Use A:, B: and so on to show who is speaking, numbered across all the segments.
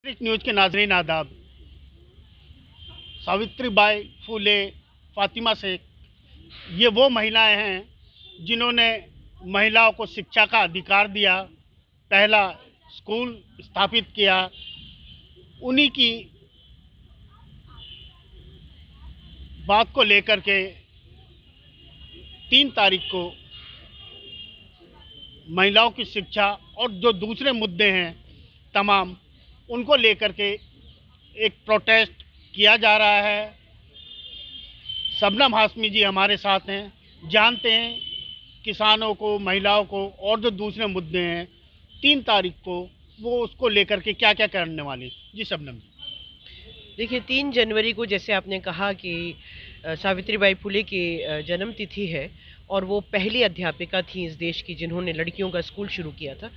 A: News के नाजरीन आदाब। सावित्रीबाई फूले, फातिमा शेख, ये वो महिलाएं हैं जिन्होंने महिलाओं को शिक्षा का अधिकार दिया, पहला स्कूल स्थापित किया। उन्हीं की बात को लेकर के 3 तारीख को महिलाओं की शिक्षा और जो दूसरे मुद्दे हैं तमाम, उनको लेकर के एक प्रोटेस्ट किया जा रहा है। शबनम हाशमी जी हमारे साथ हैं, जानते हैं किसानों को, महिलाओं को और जो दूसरे मुद्दे हैं 3 तारीख को वो उसको लेकर के क्या क्या करने वाली। जी शबनम जी।
B: देखिए, 3 जनवरी को जैसे आपने कहा कि सावित्रीबाई फुले की जन्म तिथि है और वो पहली अध्यापिका थी इस देश की जिन्होंने लड़कियों का स्कूल शुरू किया था।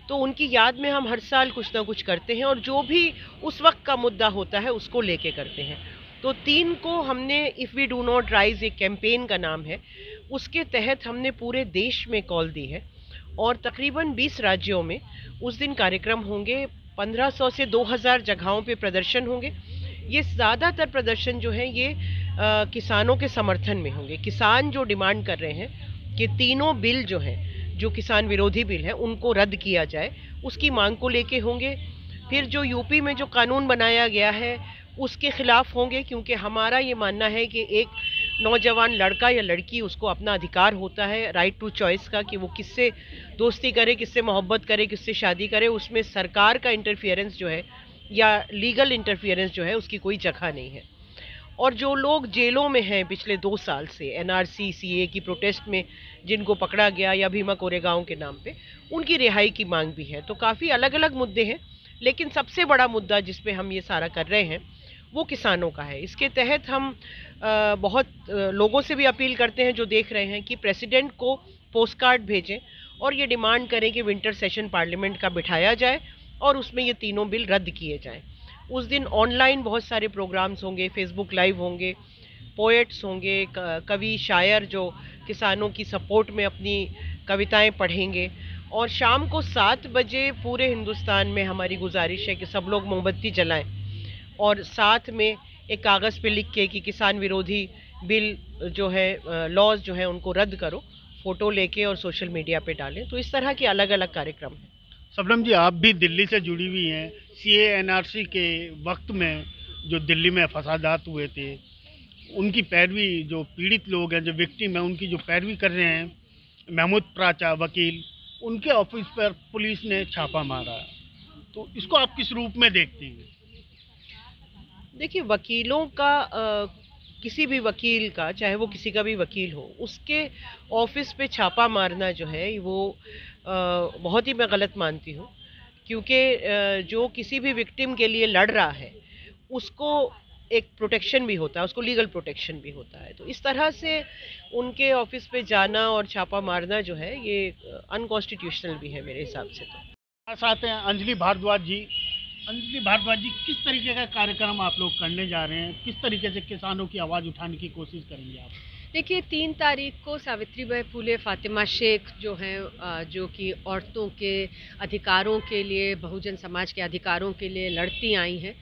B: तो उनकी याद में हम हर साल कुछ ना कुछ करते हैं और जो भी उस वक्त का मुद्दा होता है उसको लेके करते हैं। तो 3 को हमने if we do not rise, एक कैंपेन का नाम है, उसके तहत हमने पूरे देश में कॉल दी है और तकरीबन 20 राज्यों में उस दिन कार्यक्रम होंगे। 1500 से 2000 जगहों पे प्रदर्शन होंगे। ये ज़्यादातर प्रदर्शन जो है ये किसानों के समर्थन में होंगे। किसान जो डिमांड कर रहे हैं कि तीनों बिल जो हैं, जो किसान विरोधी बिल हैं, उनको रद्द किया जाए, उसकी मांग को लेके होंगे। फिर जो यूपी में जो कानून बनाया गया है उसके खिलाफ होंगे, क्योंकि हमारा ये मानना है कि एक नौजवान लड़का या लड़की, उसको अपना अधिकार होता है राइट टू चॉइस का, कि वो किससे दोस्ती करे, किससे मोहब्बत करे, किससे शादी करे। उसमें सरकार का इंटरफियरेंस जो है या लीगल इंटरफियरेंस जो है उसकी कोई जगह नहीं है। और जो लोग जेलों में हैं पिछले 2 साल से एनआरसी सीए की प्रोटेस्ट में जिनको पकड़ा गया या भीमा कोरेगांव के नाम पे, उनकी रिहाई की मांग भी है। तो काफ़ी अलग अलग मुद्दे हैं, लेकिन सबसे बड़ा मुद्दा जिस पे हम ये सारा कर रहे हैं वो किसानों का है। इसके तहत हम बहुत लोगों से भी अपील करते हैं जो देख रहे हैं कि प्रेसिडेंट को पोस्ट कार्ड भेजें और ये डिमांड करें कि विंटर सेशन पार्लियामेंट का बिठाया जाए और उसमें ये तीनों बिल रद्द किए जाएं। उस दिन ऑनलाइन बहुत सारे प्रोग्राम्स होंगे, फेसबुक लाइव होंगे, पोएट्स होंगे, कवि शायर जो किसानों की सपोर्ट में अपनी कविताएं पढ़ेंगे। और शाम को 7 बजे पूरे हिंदुस्तान में हमारी गुजारिश है कि सब लोग मोमबत्ती जलाएं और साथ में एक कागज़ पे लिख के कि किसान विरोधी बिल जो है, लॉज जो है, उनको रद्द करो, फ़ोटो लेके और सोशल मीडिया पे डालें। तो इस तरह के अलग अलग कार्यक्रम हैं।
A: शबनम जी, आप भी दिल्ली से जुड़ी हुई हैं। सीए एनआरसी के वक्त में जो दिल्ली में फसादात हुए थे, उनकी पैरवी, जो पीड़ित लोग हैं, जो विक्टिम हैं, उनकी जो पैरवी कर रहे हैं महमूद प्राचा वकील, उनके ऑफिस पर पुलिस ने छापा मारा। तो इसको आप किस रूप में देखते हैं?
B: देखिए, वकीलों का किसी भी वकील का, चाहे वो किसी का भी वकील हो, उसके ऑफिस पे छापा मारना जो है वो बहुत ही मैं गलत मानती हूँ। क्योंकि जो किसी भी विक्टिम के लिए लड़ रहा है उसको एक प्रोटेक्शन भी होता है, उसको लीगल प्रोटेक्शन भी होता है। तो इस तरह से उनके ऑफिस पे जाना और छापा मारना जो है ये अनकॉन्स्टिट्यूशनल भी है मेरे हिसाब से। तो
A: हमारे साथ हैं अंजलि भारद्वाज जी। अंजलि भारद्वाज जी, किस तरीके का कार्यक्रम आप लोग करने जा रहे हैं? किस तरीके से किसानों की आवाज़ उठाने की कोशिश करेंगे आप?
C: देखिए, 3 तारीख को सावित्रीबाई फूले, फातिमा शेख जो हैं, जो कि औरतों के अधिकारों के लिए, बहुजन समाज के अधिकारों के लिए लड़ती आई हैं,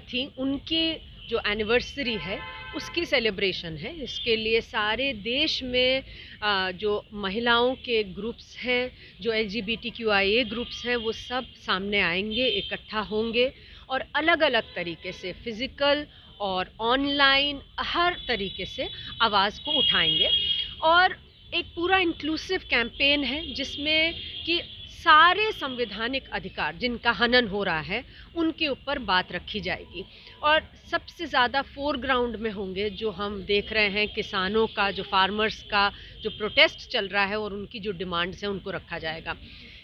C: थी, उनकी जो एनिवर्सरी है उसकी सेलिब्रेशन है। इसके लिए सारे देश में जो महिलाओं के ग्रुप्स हैं, जो LGBTQIA ग्रुप्स हैं, वो सब सामने आएंगे, इकट्ठा होंगे और अलग अलग तरीके से फिज़िकल और ऑनलाइन हर तरीके से आवाज़ को उठाएंगे। और एक पूरा इंक्लूसिव कैंपेन है जिसमें कि सारे संवैधानिक अधिकार जिनका हनन हो रहा है उनके ऊपर बात रखी जाएगी। और सबसे ज़्यादा फोरग्राउंड में होंगे, जो हम देख रहे हैं, किसानों का, जो फार्मर्स का जो प्रोटेस्ट चल रहा है और उनकी जो डिमांड्स हैं उनको रखा जाएगा।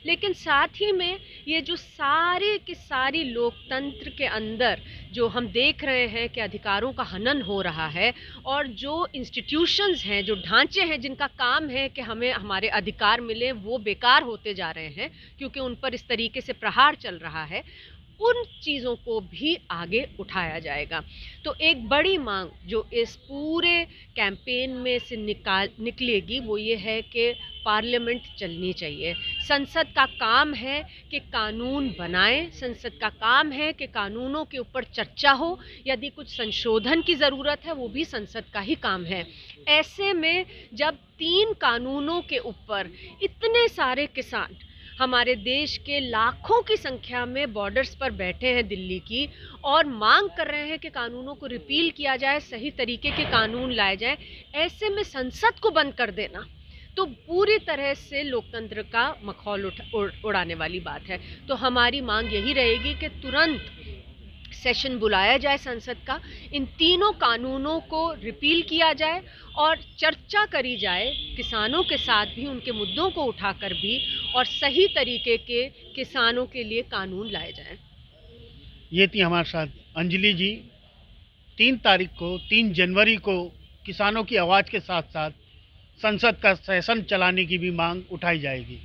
C: लेकिन साथ ही में ये जो सारी की सारी लोकतंत्र के अंदर जो हम देख रहे हैं कि अधिकारों का हनन हो रहा है और जो इंस्टीट्यूशंस हैं, जो ढांचे हैं जिनका काम है कि हमें हमारे अधिकार मिले, वो बेकार होते जा रहे हैं क्योंकि उन पर इस तरीके से प्रहार चल रहा है, उन चीज़ों को भी आगे उठाया जाएगा। तो एक बड़ी मांग जो इस पूरे कैंपेन में से निकलेगी वो ये है कि पार्लियामेंट चलनी चाहिए। संसद का काम है कि कानून बनाए, संसद का काम है कि कानूनों के ऊपर चर्चा हो, यदि कुछ संशोधन की ज़रूरत है वो भी संसद का ही काम है। ऐसे में जब 3 कानूनों के ऊपर इतने सारे किसान हमारे देश के लाखों की संख्या में बॉर्डर्स पर बैठे हैं दिल्ली की और मांग कर रहे हैं कि कानूनों को रिपील किया जाए, सही तरीके के कानून लाए जाएं, ऐसे में संसद को बंद कर देना तो पूरी तरह से लोकतंत्र का मखौल उड़ाने वाली बात है। तो हमारी मांग यही रहेगी कि तुरंत सेशन बुलाया जाए संसद का, इन तीनों कानूनों को रिपील किया जाए और चर्चा करी जाए किसानों के साथ भी, उनके मुद्दों को उठाकर भी, और सही तरीके के किसानों के लिए कानून लाए जाएं।
A: ये थी हमारे साथ अंजलि जी। 3 जनवरी को किसानों की आवाज़ के साथ साथ संसद का सेशन चलाने की भी मांग उठाई जाएगी।